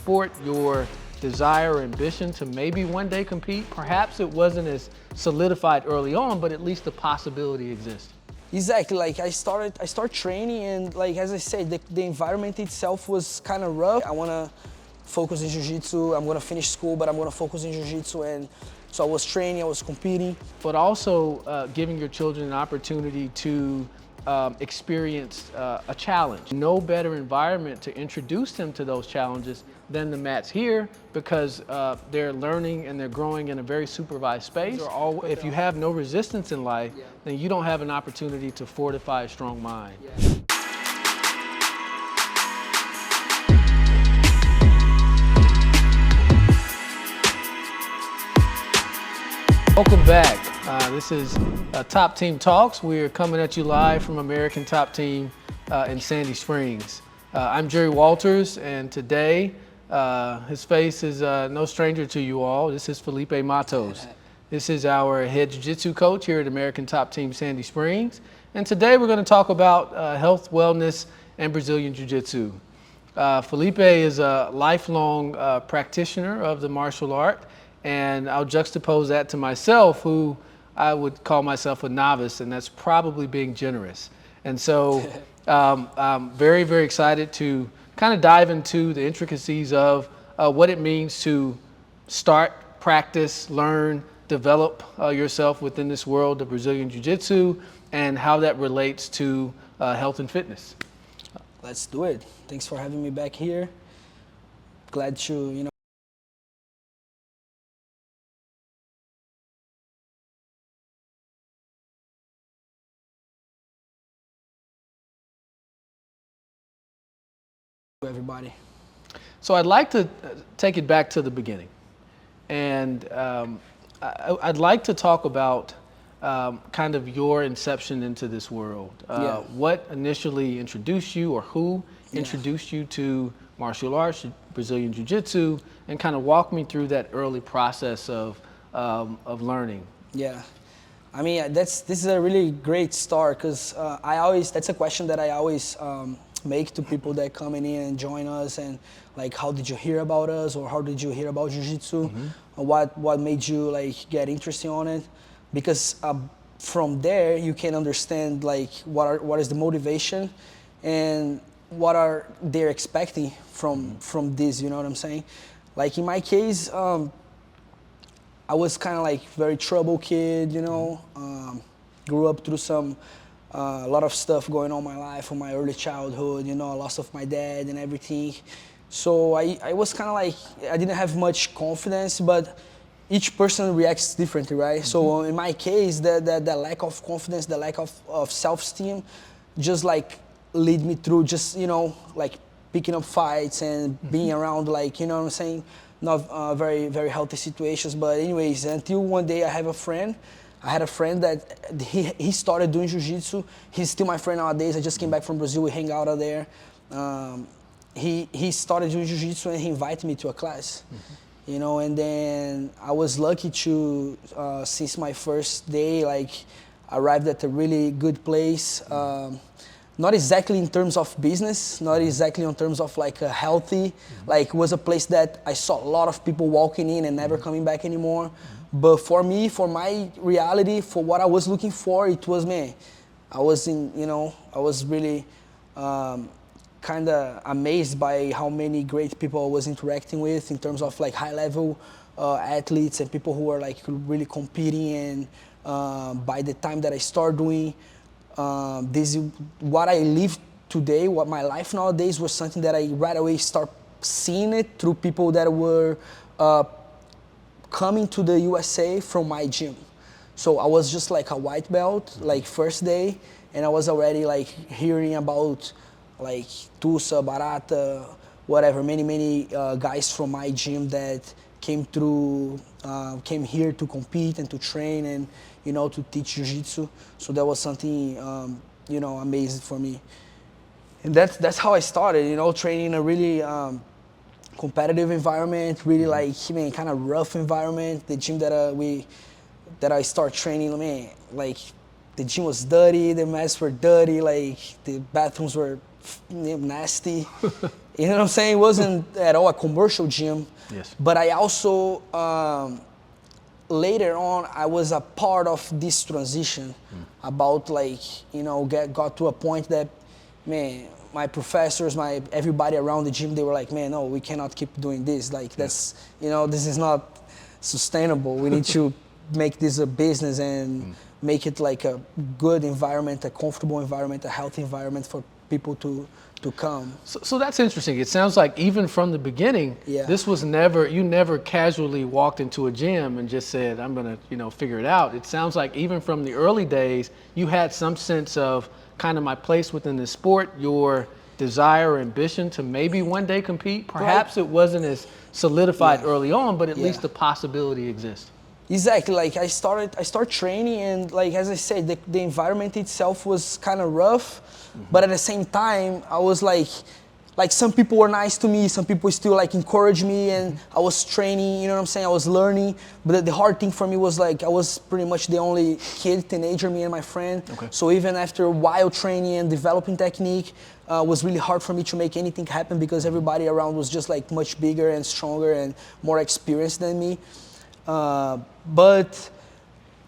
sport, your desire or ambition to maybe one day compete? Perhaps it wasn't as solidified early on, but at least the possibility exists. Exactly, like I started training, and like as I said, the environment itself was kind of rough. I wanna focus in Jiu-Jitsu, I'm gonna finish school, but I'm gonna focus in Jiu-Jitsu, and so I was training, I was competing. But also giving your children an opportunity to experience a challenge. No better environment to introduce them to those challenges than the mats here, because they're learning and they're growing in a very supervised space. If you have no resistance in life, then you don't have an opportunity to fortify a strong mind. Welcome back. This is Top Team Talks. We're coming at you live from American Top Team in Sandy Springs. I'm Jerry Walters, and today his face is no stranger to you all. This is Filipe Matos. This is our head jiu-jitsu coach here at American Top Team Sandy Springs. And today we're going to talk about health, wellness, and Brazilian Jiu-Jitsu. Felipe is a lifelong practitioner of the martial art, and I'll juxtapose that to myself, who I would call myself a novice, and that's probably being generous. And so I'm very, very excited to kind of dive into the intricacies of what it means to start, practice, learn, develop yourself within this world of Brazilian Jiu-Jitsu, and how that relates to health and fitness. Let's do it. Thanks for having me back here. Glad to, everybody. So I'd like to take it back to the beginning, and I'd like to talk about kind of your inception into this world. What initially introduced you, or who introduced you to martial arts, Brazilian Jiu-Jitsu, and kind of walk me through that early process of learning. Yeah, I mean, this is a really great start, because that's a question that I always make to people that come in and join us, and like, how did you hear about us, or how did you hear about Jiu-Jitsu? What made you like get interested on it? Because from there you can understand like what is the motivation and what are they expecting from this, you know what I'm saying? Like in my case, I was kind of like very trouble kid, you know, grew up through a lot of stuff going on in my life from my early childhood, you know, loss of my dad and everything. So I was kind of like, I didn't have much confidence, but each person reacts differently, right? So in my case, the lack of confidence, the lack of self-esteem just like lead me through just, you know, like picking up fights and being around, like, you know what I'm saying? Not very, very healthy situations. But anyways, until one day I had a friend that he started doing Jiu-Jitsu. He's still my friend nowadays. I just came back from Brazil, we hang out out there. He started doing Jiu-Jitsu, and he invited me to a class. You know, and then I was lucky to, since my first day, like, arrived at a really good place. Not exactly in terms of business, not exactly in terms of like a healthy, like it was a place that I saw a lot of people walking in and never coming back anymore. But for me, for my reality, for what I was looking for, it was me. I was really kind of amazed by how many great people I was interacting with in terms of like high level athletes and people who were like really competing. And by the time that I started doing this, what I live today, what my life nowadays was something that I right away start seeing it through people that were coming to the USA from my gym. So I was just like a white belt, like first day, and I was already like hearing about like Tusa, Barata, whatever, many guys from my gym that came here to compete and to train and, you know, to teach Jiu-Jitsu. So that was something, you know, amazing for me. And that's how I started, you know, training in a really competitive environment, really like, man, kind of rough environment. The gym that I start training, man, like the gym was dirty, the mats were dirty, like the bathrooms were nasty. You know what I'm saying? It wasn't at all a commercial gym. Yes. But I also, later on, I was a part of this transition about like, you know, got to a point that, man, my professors, everybody around the gym, they were like, man, no, we cannot keep doing this. Like that's, you know, this is not sustainable. We need to make this a business and make it like a good environment, a comfortable environment, a healthy environment for people to come. So that's interesting. It sounds like even from the beginning, this was you never casually walked into a gym and just said, I'm gonna, you know, figure it out. It sounds like even from the early days, you had some sense of kind of my place within the sport, your desire or ambition to maybe one day compete. Perhaps it wasn't as solidified early on, but at least the possibility exists. Exactly. Like I started training, and like as I said, the environment itself was kind of rough, but at the same time, I was like some people were nice to me, some people still like encouraged me, and I was training. You know what I'm saying? I was learning, but the hard thing for me was like I was pretty much the only teenager, me and my friend. Okay. So even after a while training and developing technique, was really hard for me to make anything happen because everybody around was just like much bigger and stronger and more experienced than me. But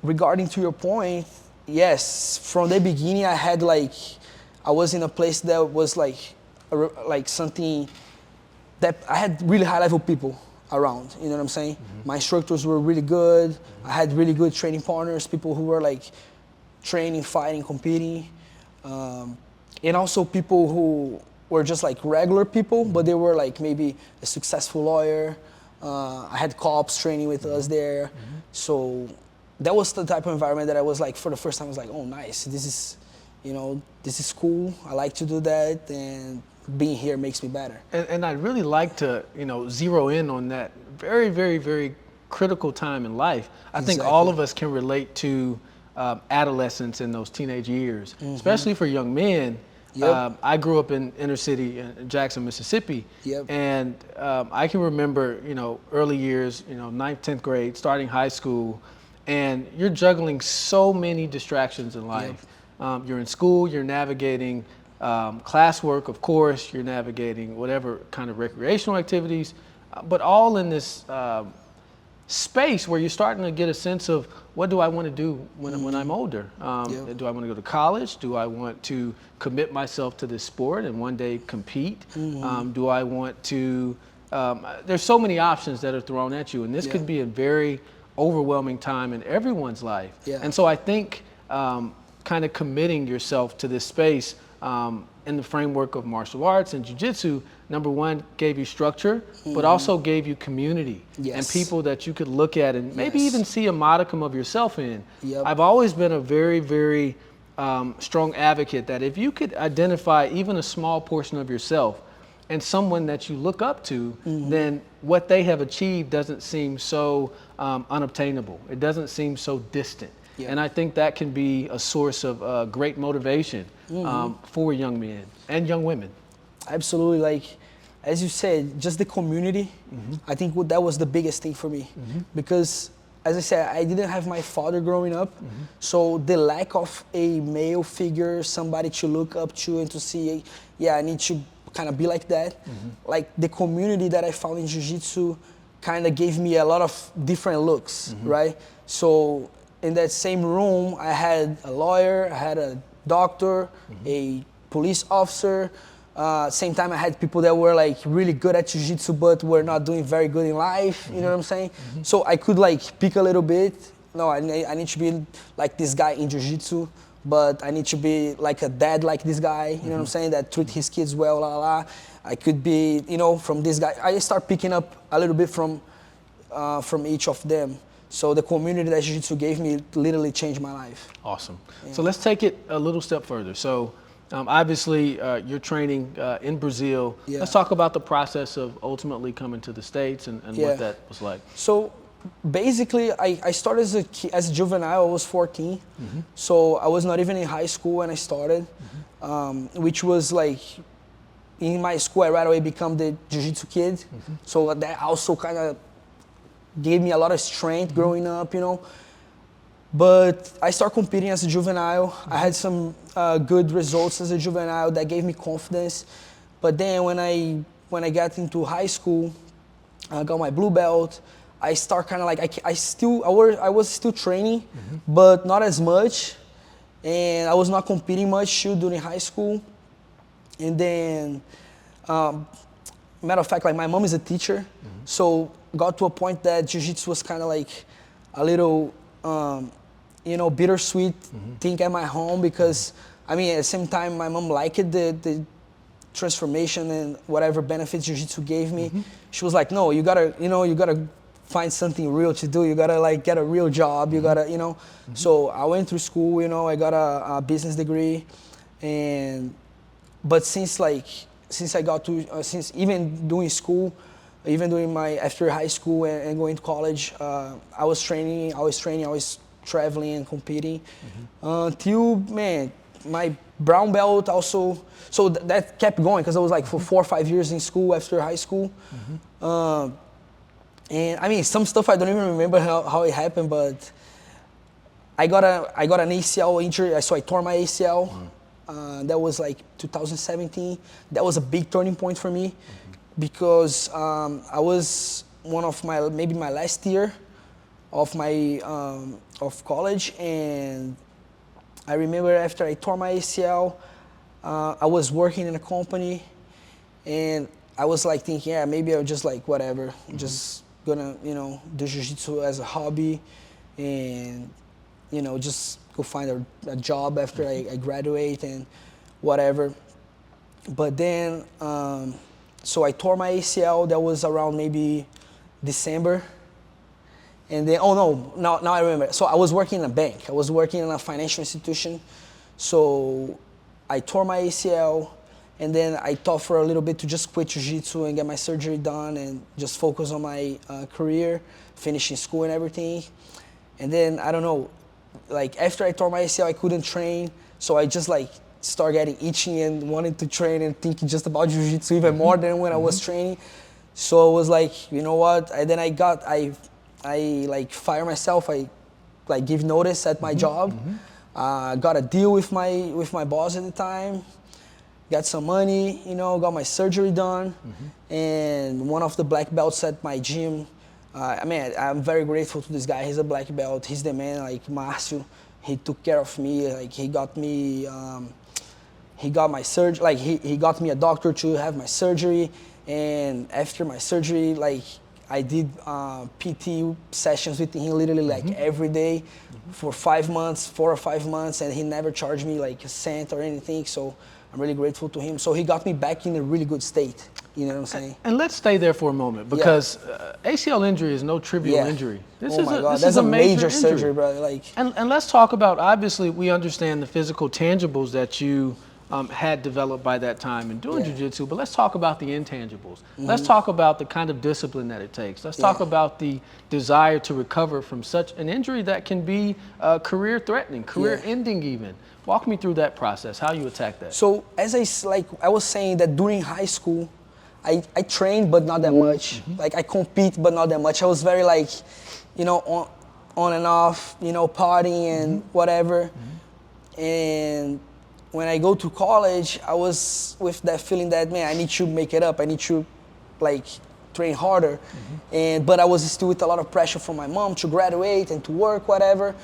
regarding to your point, yes, from the beginning I was in a place that was like something that I had really high level people around, you know what I'm saying? My instructors were really good. I had really good training partners, people who were like training, fighting, competing. And also people who were just like regular people, but they were like maybe a successful lawyer. I had cops training with us there. So that was the type of environment that I was like, for the first time, I was like, oh, nice. This is, you know, this is cool. I like to do that. And being here makes me better. And I'd really like to, you know, zero in on that very, very, very critical time in life. I think all of us can relate to adolescence in those teenage years, especially for young men. I grew up in inner city in Jackson, Mississippi, and I can remember, you know, early years, you know, 9th, 10th grade, starting high school, and you're juggling so many distractions in life. You're in school, you're navigating classwork, of course, you're navigating whatever kind of recreational activities, but all in this space where you're starting to get a sense of what do I want to do when I'm older? Do I want to go to college? Do I want to commit myself to this sport and one day compete? Do I want to, there's so many options that are thrown at you, and this could be a very overwhelming time in everyone's life. And so I think kind of committing yourself to this space in the framework of martial arts and jiu-jitsu, number one, gave you structure, but also gave you community and people that you could look at and maybe even see a modicum of yourself in. I've always been a very, very strong advocate that if you could identify even a small portion of yourself and someone that you look up to, then what they have achieved doesn't seem so unobtainable. It doesn't seem so distant. And I think that can be a source of great motivation for young men and young women. Absolutely. Like, as you said, just the community, I think that was the biggest thing for me. Because, as I said, I didn't have my father growing up. So the lack of a male figure, somebody to look up to and to see, I need to kind of be like that. Like, the community that I found in Jiu-Jitsu kind of gave me a lot of different looks, right? So in that same room, I had a lawyer, I had a doctor, a police officer. Same time, I had people that were like really good at jiu-jitsu, but were not doing very good in life. You know what I'm saying? So I could like pick a little bit. No, I need to be like this guy in jiu-jitsu, but I need to be like a dad like this guy. You know what I'm saying? That treat his kids well, la la. I could be, you know, from this guy. I start picking up a little bit from each of them. So the community that Jiu-Jitsu gave me literally changed my life. Awesome. So let's take it a little step further. So obviously you're training in Brazil. Let's talk about the process of ultimately coming to the States and what that was like. So basically I started as a juvenile. I was 14. So I was not even in high school when I started, which was like, in my school I right away become the Jiu-Jitsu kid. So that also kind of gave me a lot of strength growing up, you know. But I started competing as a juvenile. I had some good results as a juvenile that gave me confidence. But then when I when I got into high school, I got my blue belt. I start kind of like I was still training, but not as much, and I was not competing much too during high school. And then, matter of fact, like my mom is a teacher, so got to a point that jiu-jitsu was kind of like a little, bittersweet thing at my home, because I mean, at the same time, my mom liked the transformation and whatever benefits jiu-jitsu gave me. She was like, no, you gotta find something real to do. You gotta like get a real job. You gotta, So I went through school. I got a business degree, but since I got to since even doing school, even doing my after high school and going to college, I was training. I was traveling and competing until my brown belt also. So that kept going because I was like for 4 or 5 years in school after high school. And I mean, some stuff I don't even remember how it happened, but I got an ACL injury. So I tore my ACL. That was like 2017. That was a big turning point for me because I was maybe my last year of my of college, and I remember after I tore my ACL, I was working in a company, and I was like thinking, yeah, maybe I'll just like whatever, I'm just gonna do jiu-jitsu as a hobby, and just go find a job after I graduate and whatever. But then, so I tore my ACL. That was around maybe December. And then, now I remember. So I was working in a bank. I was working in a financial institution. So I tore my ACL, and then I thought for a little bit to just quit jiu-jitsu and get my surgery done and just focus on my career, finishing school and everything. And then, I don't know, like after I tore my ACL, I couldn't train. So I just like started getting itchy and wanted to train and thinking just about jiu-jitsu even more than when I was training. So it was like, you know what? And then I like fire myself. I like give notice at my job. Got a deal with my boss at the time. Got some money, got my surgery done. And one of the black belts at my gym, I'm very grateful to this guy. He's a black belt. He's the man, like Marcio. He took care of me. Like he got me, he got my surgery. Like he got me a doctor to have my surgery. And after my surgery, like I did PT sessions with him literally like every day for 4 or 5 months, and he never charged me like a cent or anything. So I'm really grateful to him. So he got me back in a really good state. You know what I'm saying? And let's stay there for a moment, because ACL injury is no trivial injury. This is a major surgery, bro. Like, and let's talk about, obviously we understand the physical tangibles that you had developed by that time in doing jiu-jitsu, but let's talk about the intangibles. Let's talk about the kind of discipline that it takes. Let's talk about the desire to recover from such an injury that can be career-threatening, career-ending even. Walk me through that process, how you attack that. So as I was saying that during high school, I trained, but not that much. Like I compete, but not that much. I was very like, on and off, partying and whatever. And when I go to college, I was with that feeling that, man, I need to make it up. I need to like train harder. But I was still with a lot of pressure from my mom to graduate and to work, whatever.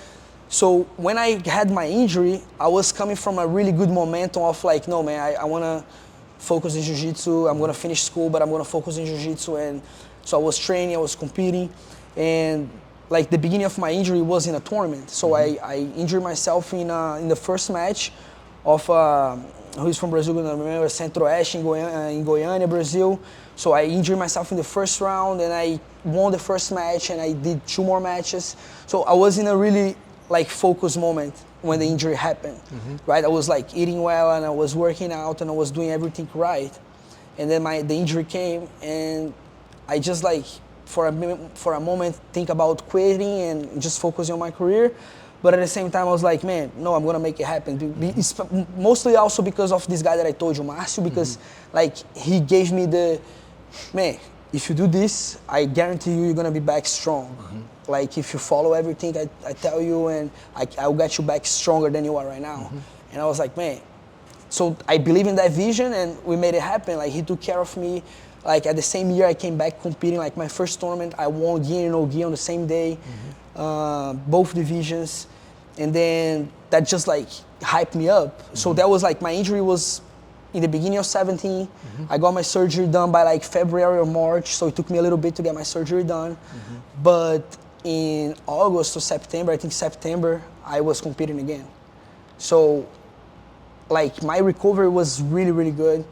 So when I had my injury, I was coming from a really good momentum of like, no, man, I want to focus in jiu-jitsu. I'm going to finish school, but I'm going to focus in jiu-jitsu. And so I was training, I was competing. And like the beginning of my injury was in a tournament. So I injured myself in the first match of, who's from Brazil, I remember, Centro-Oeste in Goiânia, Brazil. So I injured myself in the first round, and I won the first match, and I did 2 more matches. So I was in a really like focus moment when the injury happened, right? I was like eating well, and I was working out, and I was doing everything right. And then the injury came, and I just like for a moment think about quitting and just focusing on my career. But at the same time, I was like, man, no, I'm gonna make it happen. It's mostly also because of this guy that I told you, Marcio, because like he gave me man, if you do this, I guarantee you're gonna be back strong. Like if you follow everything I tell you, and I'll get you back stronger than you are right now. And I was like, man. So I believe in that vision, and we made it happen. Like he took care of me. Like at the same year I came back competing, like my first tournament, I won gi and no gi on the same day, both divisions. And then that just like hyped me up. So that was like, my injury was in the beginning of 17. I got my surgery done by like February or March. So it took me a little bit to get my surgery done. But in August or September, I think September, I was competing again. So like my recovery was really, really good.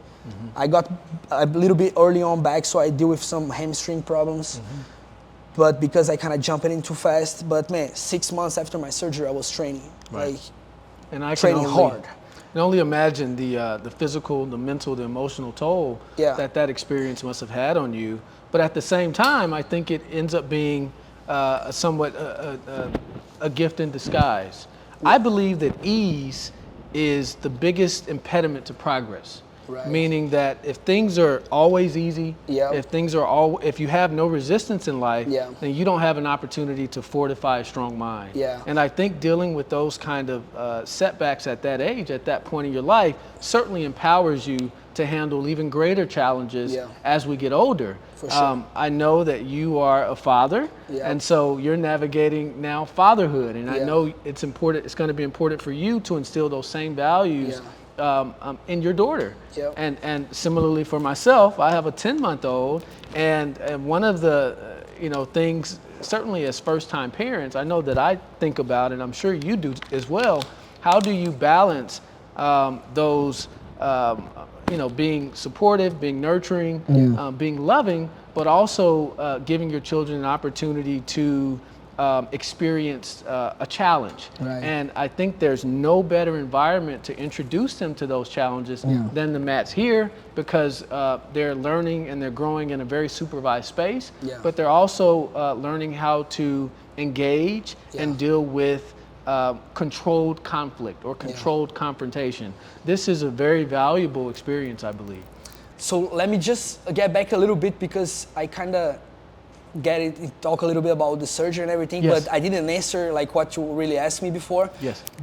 I got a little bit early on back, so I deal with some hamstring problems. But because I kind of jumped in too fast. But man, 6 months after my surgery, I was training, like and I training hard. I can only imagine the physical, the mental, the emotional toll that experience must have had on you. But at the same time, I think it ends up being somewhat a gift in disguise. I believe that ease is the biggest impediment to progress. Meaning that if things are always easy, if you have no resistance in life, then you don't have an opportunity to fortify a strong mind. And I think dealing with those kind of setbacks at that age, at that point in your life, certainly empowers you to handle even greater challenges as we get older. For sure. I know that you are a father, and so you're navigating now fatherhood, and I know it's important. It's going to be important for you to instill those same values in your daughter. And similarly for myself, I have a 10-month-old, and one of the things, certainly as first-time parents, I know that I think about, and I'm sure you do as well, how do you balance those being supportive, being nurturing, being loving, but also giving your children an opportunity to experience a challenge. And I think there's no better environment to introduce them to those challenges than the mats here, because they're learning and they're growing in a very supervised space, but they're also learning how to engage and deal with controlled conflict or controlled confrontation. This is a very valuable experience, I believe. So let me just get back a little bit, because I kind of talk a little bit about the surgery and everything, but I didn't answer like what you really asked me before.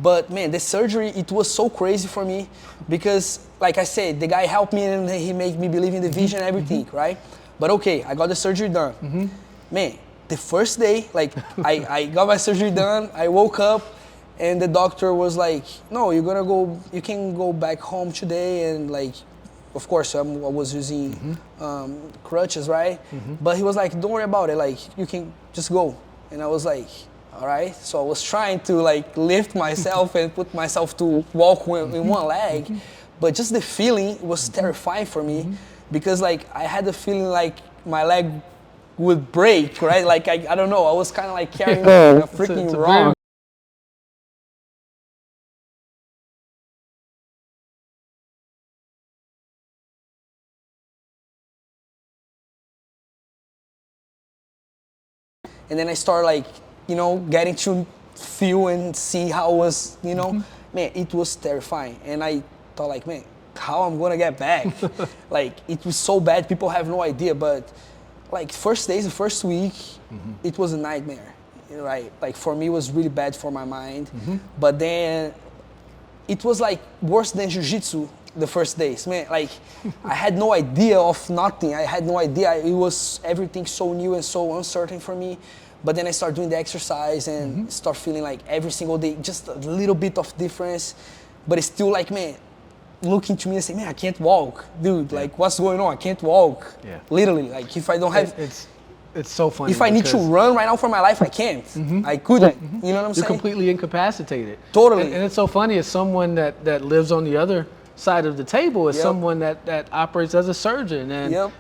But man, the surgery, it was so crazy for me, because like I said, the guy helped me and he made me believe in the vision and everything, right? But okay, I got the surgery done. Man, the first day, like I got my surgery done, I woke up and the doctor was like, no, you can go back home today, and like, of course, I was using crutches, right? But he was like, don't worry about it, like, you can just go. And I was like, all right. So I was trying to like lift myself and put myself to walk in one leg. But just the feeling was terrifying for me, because like I had the feeling like my leg would break, right? Like, I don't know, I was kind of like carrying a freaking rock. And then I started like, getting to feel and see how it was, man, it was terrifying. And I thought like, man, how I'm gonna get back? Like, it was so bad, people have no idea. But like the first week, it was a nightmare, right? Like for me, it was really bad for my mind. But then it was like worse than Jiu-Jitsu the first days, man. Like I had no idea of nothing. I had no idea. It was everything so new and so uncertain for me. But then I started doing the exercise and start feeling like every single day, just a little bit of difference. But it's still like, man, looking to me and saying, man, I can't walk, dude. Like, what's going on? I can't walk. Literally, like if I don't have... It's so funny. If I need to run right now for my life, I can't. I couldn't. You know what I'm saying? You're completely incapacitated. Totally. And it's so funny, as someone that lives on the other side of the table, as someone that operates as a surgeon,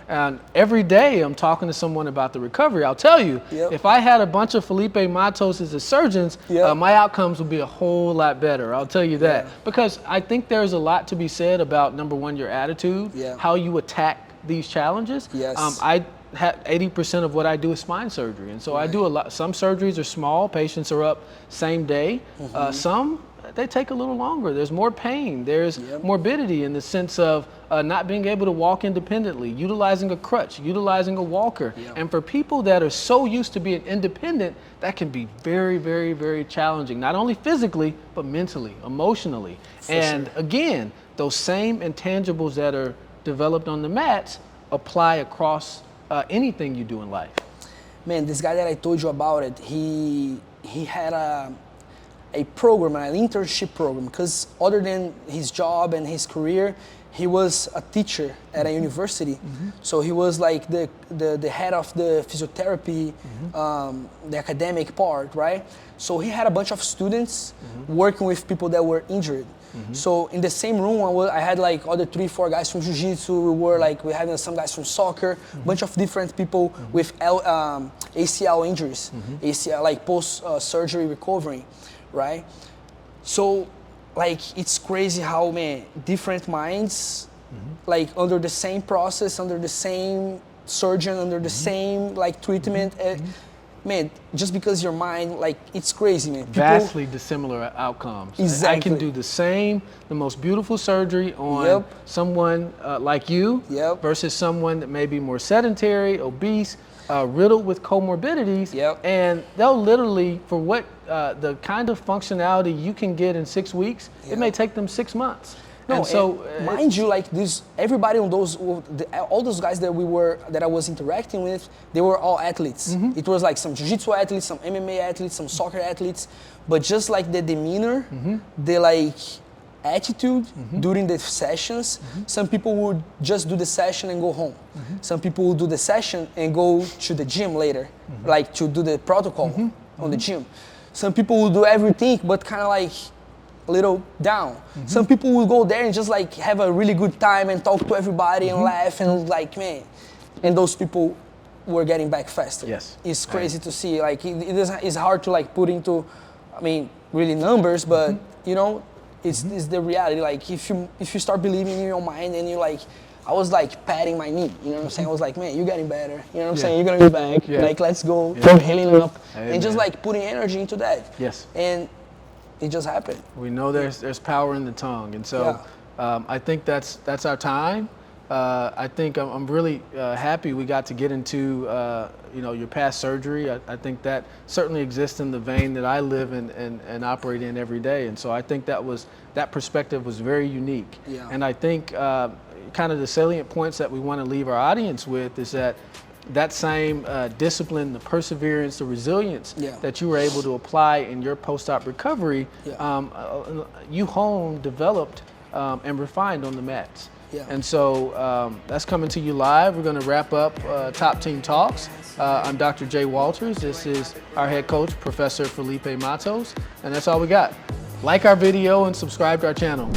and every day I'm talking to someone about the recovery. I'll tell you, if I had a bunch of Filipe Matos as surgeons, my outcomes would be a whole lot better. I'll tell you that. Because I think there's a lot to be said about, number one, your attitude, how you attack these challenges. 80% of what I do is spine surgery, and so I do a lot. Some surgeries are small, patients are up same day. Some, they take a little longer. There's more pain. There's morbidity in the sense of not being able to walk independently, utilizing a crutch, utilizing a walker. And for people that are so used to being independent, that can be very, very, very challenging, not only physically, but mentally, emotionally. Again, those same intangibles that are developed on the mats apply across anything you do in life? Man, this guy that I told you about it, he had a program, an internship program, because other than his job and his career, he was a teacher at a university. So he was like the head of the physiotherapy, the academic part, right? So he had a bunch of students working with people that were injured. So in the same room, I had like other 3-4 guys from Jiu-Jitsu. We had some guys from soccer, a bunch of different people with ACL injuries, ACL like post-surgery recovering, right? So like it's crazy how, man, different minds, like under the same process, under the same surgeon, under the same like treatment, man, just because your mind, like, it's crazy, man. Vastly dissimilar outcomes. Exactly. I can do the most beautiful surgery on someone like you versus someone that may be more sedentary, obese, riddled with comorbidities, and they'll literally, for what the kind of functionality you can get in 6 weeks, it may take them 6 months. No, and so mind you, like this, everybody on those, all those guys that I was interacting with, they were all athletes. It was like some jiu-jitsu athletes, some MMA athletes, some soccer athletes, but just like the demeanor, the like attitude during the sessions. Some people would just do the session and go home. Some people would do the session and go to the gym later, like to do the protocol on the gym. Some people will do everything, but kind of like a little down. Some people will go there and just like have a really good time and talk to everybody and laugh and like, man, and those people were getting back faster. Yes. It's crazy to see. Like it's hard to like put into, I mean, really numbers, but you know, it's the reality. Like if you start believing in your mind and you like, I was like patting my knee, you know what I'm saying? I was like, man, you're getting better. You know what I'm saying? You're gonna be back. Like let's go, keep healing up, and just like putting energy into that. Yes. And it just happened. We know there's power in the tongue, and so I think that's our time. I think I'm really happy we got to get into your past surgery. I think that certainly exists in the vein that I live in and operate in every day, and so I think that perspective was very unique. Yeah. And I think kind of the salient points that we want to leave our audience with is that same discipline, the perseverance, the resilience that you were able to apply in your post-op recovery, you honed, developed, and refined on the mats. Yeah. And so that's coming to you live. We're going to wrap up Top Team Talks. I'm Dr. Jay Walters. This is our head coach, Professor Filipe Matos, and that's all we got. Like our video and subscribe to our channel.